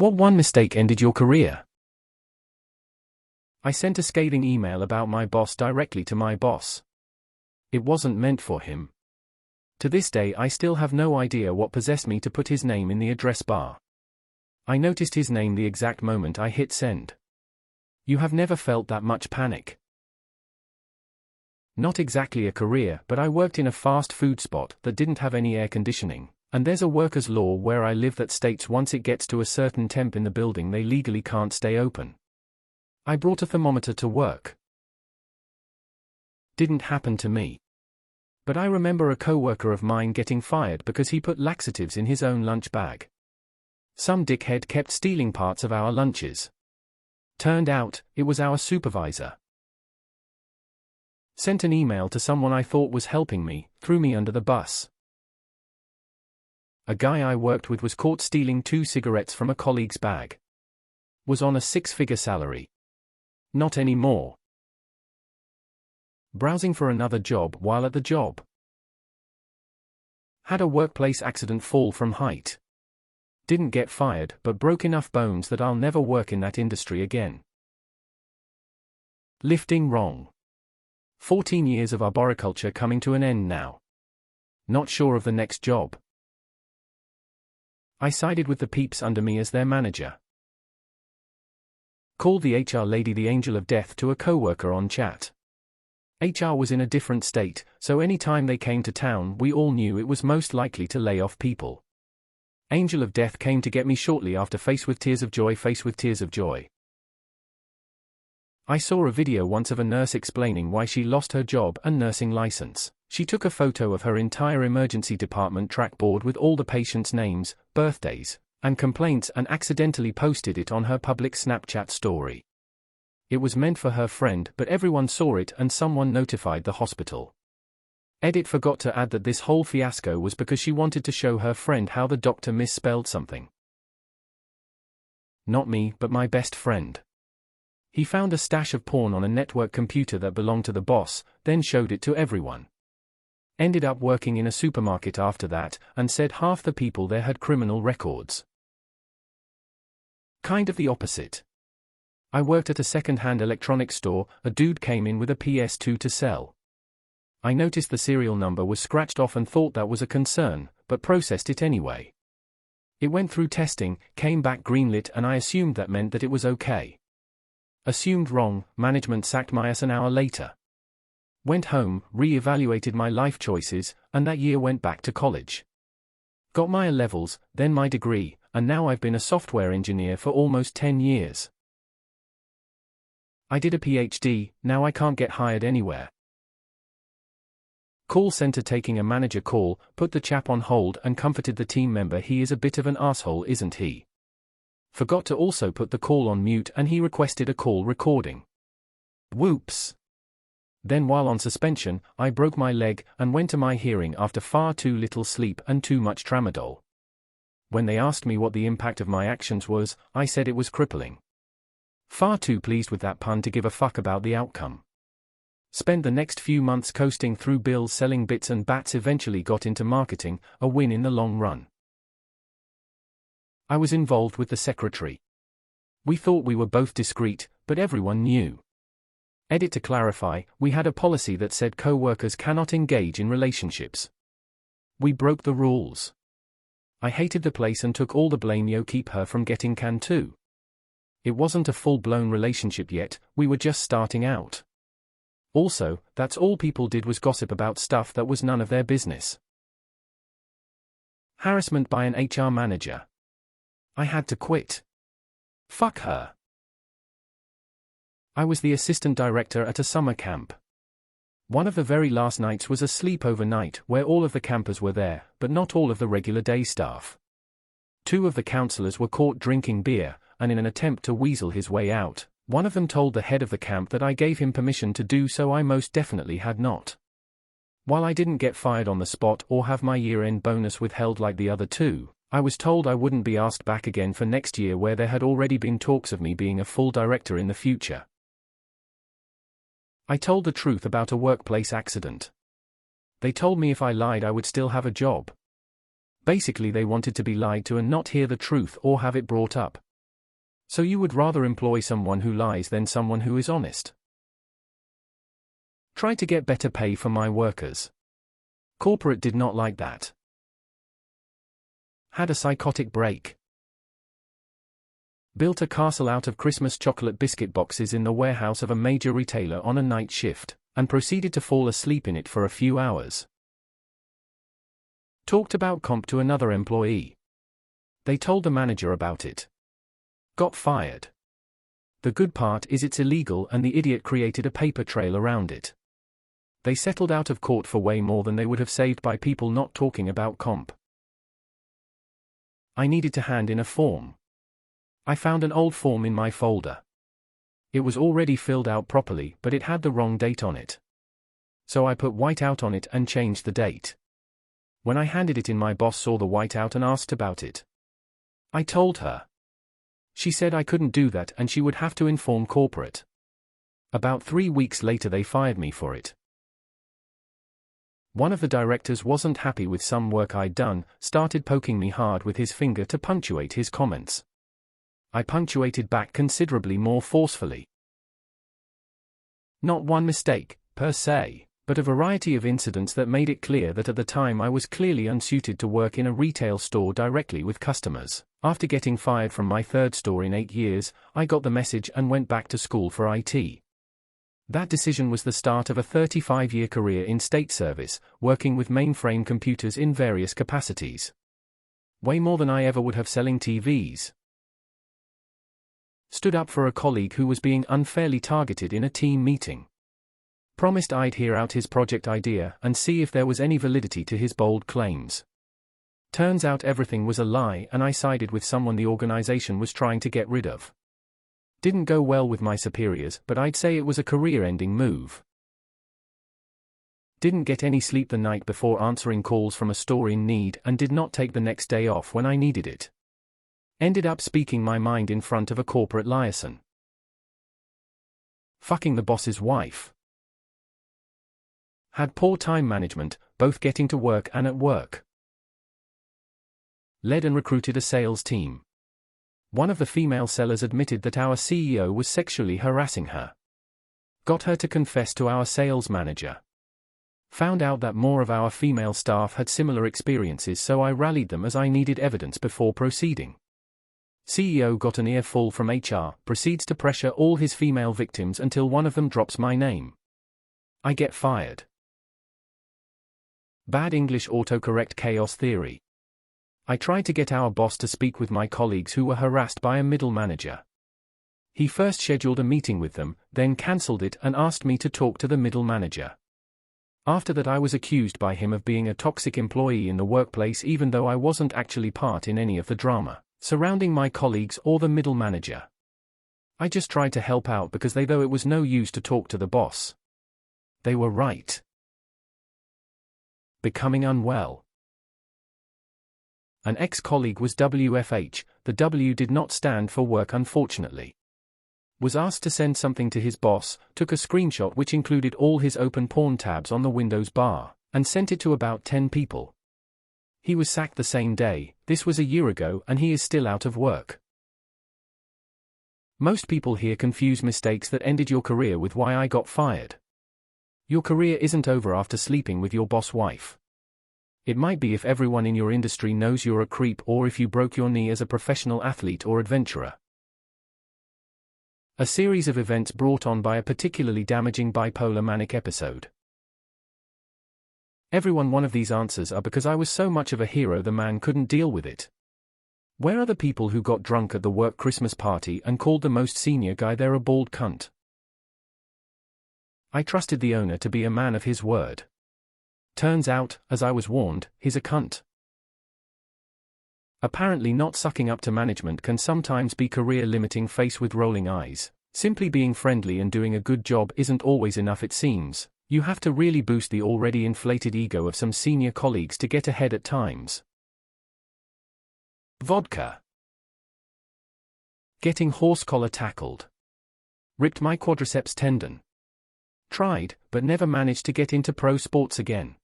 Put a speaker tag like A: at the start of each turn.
A: What one mistake ended your career? I sent a scathing email about my boss directly to my boss. It wasn't meant for him. To this day I still have no idea what possessed me to put his name in the address bar. I noticed his name the exact moment I hit send. You have never felt that much panic. Not exactly a career, but I worked in a fast food spot that didn't have any air conditioning, and there's a workers' law where I live that states once it gets to a certain temp in the building they legally can't stay open. I brought a thermometer to work. Didn't happen to me. But I remember a coworker of mine getting fired because he put laxatives in his own lunch bag. Some dickhead kept stealing parts of our lunches. Turned out, it was our supervisor. Sent an email to someone I thought was helping me, threw me under the bus. A guy I worked with was caught stealing 2 cigarettes from a colleague's bag. Was on a 6-figure salary. Not anymore. Browsing for another job while at the job. Had a workplace accident, fall from height. Didn't get fired, but broke enough bones that I'll never work in that industry again. Lifting wrong. 14 years of arboriculture coming to an end now. Not sure of the next job. I sided with the peeps under me as their manager. Called the HR lady the angel of death to a coworker on chat. HR was in a different state, so any time they came to town we all knew it was most likely to lay off people. Angel of death came to get me shortly after, face with tears of joy, face with tears of joy. I saw a video once of a nurse explaining why she lost her job and nursing license. She took a photo of her entire emergency department trackboard with all the patients' names, birthdays, and complaints and accidentally posted it on her public Snapchat story. It was meant for her friend, but everyone saw it and someone notified the hospital. Edit forgot to add that this whole fiasco was because she wanted to show her friend how the doctor misspelled something. Not me, but my best friend. He found a stash of porn on a network computer that belonged to the boss, then showed it to everyone. Ended up working in a supermarket after that, and said half the people there had criminal records. Kind of the opposite. I worked at a second-hand electronics store. A dude came in with a PS2 to sell. I noticed the serial number was scratched off and thought that was a concern, but processed it anyway. It went through testing, came back greenlit, and I assumed that meant that it was okay. Assumed wrong. Management sacked my ass an hour later. Went home, re-evaluated my life choices, and that year went back to college. Got my A-levels, then my degree, and now I've been a software engineer for almost 10 years. I did a PhD, now I can't get hired anywhere. Call center taking a manager call, put the chap on hold and comforted the team member. He is a bit of an asshole, isn't he? Forgot to also put the call on mute and he requested a call recording. Whoops. Then while on suspension, I broke my leg and went to my hearing after far too little sleep and too much tramadol. When they asked me what the impact of my actions was, I said it was crippling. Far too pleased with that pun to give a fuck about the outcome. Spent the next few months coasting through bills, selling bits and bats, eventually got into marketing, a win in the long run. I was involved with the secretary. We thought we were both discreet, but everyone knew. Edit to clarify, we had a policy that said co-workers cannot engage in relationships. We broke the rules. I hated the place and took all the blame. Yo, keep her from getting canned too. It wasn't a full-blown relationship yet, we were just starting out. Also, that's all people did was gossip about stuff that was none of their business. Harassment by an HR manager. I had to quit. Fuck her. I was the assistant director at a summer camp. One of the very last nights was a sleepover night where all of the campers were there, but not all of the regular day staff. 2 of the counselors were caught drinking beer, and in an attempt to weasel his way out, one of them told the head of the camp that I gave him permission to do so. I most definitely had not. While I didn't get fired on the spot or have my year-end bonus withheld like the other 2, I was told I wouldn't be asked back again for next year, where there had already been talks of me being a full director in the future. I told the truth about a workplace accident. They told me if I lied I would still have a job. Basically they wanted to be lied to and not hear the truth or have it brought up, So you would rather employ someone who lies than someone who is honest? Try to get better pay for my workers. Corporate did not like that. Had a psychotic break. Built a castle out of Christmas chocolate biscuit boxes in the warehouse of a major retailer on a night shift, and proceeded to fall asleep in it for a few hours. Talked about comp to another employee. They told the manager about it. Got fired. The good part is it's illegal and the idiot created a paper trail around it. They settled out of court for way more than they would have saved by people not talking about comp. I needed to hand in a form. I found an old form in my folder. It was already filled out properly, but it had the wrong date on it. So I put whiteout on it and changed the date. When I handed it in, my boss saw the whiteout and asked about it. I told her. She said I couldn't do that and she would have to inform corporate. About 3 weeks later they fired me for it. One of the directors wasn't happy with some work I'd done, started poking me hard with his finger to punctuate his comments. I punctuated back considerably more forcefully. Not one mistake, per se, but a variety of incidents that made it clear that at the time I was clearly unsuited to work in a retail store directly with customers. After getting fired from my third store in 8 years, I got the message and went back to school for IT. That decision was the start of a 35-year career in state service, working with mainframe computers in various capacities. Way more than I ever would have selling TVs. Stood up for a colleague who was being unfairly targeted in a team meeting. Promised I'd hear out his project idea and see if there was any validity to his bold claims. Turns out everything was a lie and I sided with someone the organization was trying to get rid of. Didn't go well with my superiors, but I'd say it was a career-ending move. Didn't get any sleep the night before answering calls from a store in need and did not take the next day off when I needed it. Ended up speaking my mind in front of a corporate liaison. Fucking the boss's wife. Had poor time management, both getting to work and at work. Led and recruited a sales team. One of the female sellers admitted that our CEO was sexually harassing her. Got her to confess to our sales manager. Found out that more of our female staff had similar experiences, so I rallied them as I needed evidence before proceeding. CEO got an earful from HR, proceeds to pressure all his female victims until one of them drops my name. I get fired. Bad English autocorrect chaos theory. I tried to get our boss to speak with my colleagues who were harassed by a middle manager. He first scheduled a meeting with them, then cancelled it and asked me to talk to the middle manager. After that I was accused by him of being a toxic employee in the workplace even though I wasn't actually part in any of the drama surrounding my colleagues or the middle manager. I just tried to help out because though it was no use to talk to the boss. They were right. Becoming unwell. An ex-colleague was WFH, the W did not stand for work unfortunately. Was asked to send something to his boss, took a screenshot which included all his open porn tabs on the Windows bar, and sent it to about 10 people. He was sacked the same day. This was a year ago and he is still out of work. Most people here confuse mistakes that ended your career with why I got fired. Your career isn't over after sleeping with your boss wife. It might be if everyone in your industry knows you're a creep or if you broke your knee as a professional athlete or adventurer. A series of events brought on by a particularly damaging bipolar manic episode. Every one of these answers are because I was so much of a hero the man couldn't deal with it. Where are the people who got drunk at the work Christmas party and called the most senior guy there a bald cunt? I trusted the owner to be a man of his word. Turns out, as I was warned, he's a cunt. Apparently not sucking up to management can sometimes be career-limiting. Face with rolling eyes. Simply being friendly and doing a good job isn't always enough it seems. You have to really boost the already inflated ego of some senior colleagues to get ahead at times. Vodka. Getting horse collar tackled. Ripped my quadriceps tendon. Tried, but never managed to get into pro sports again.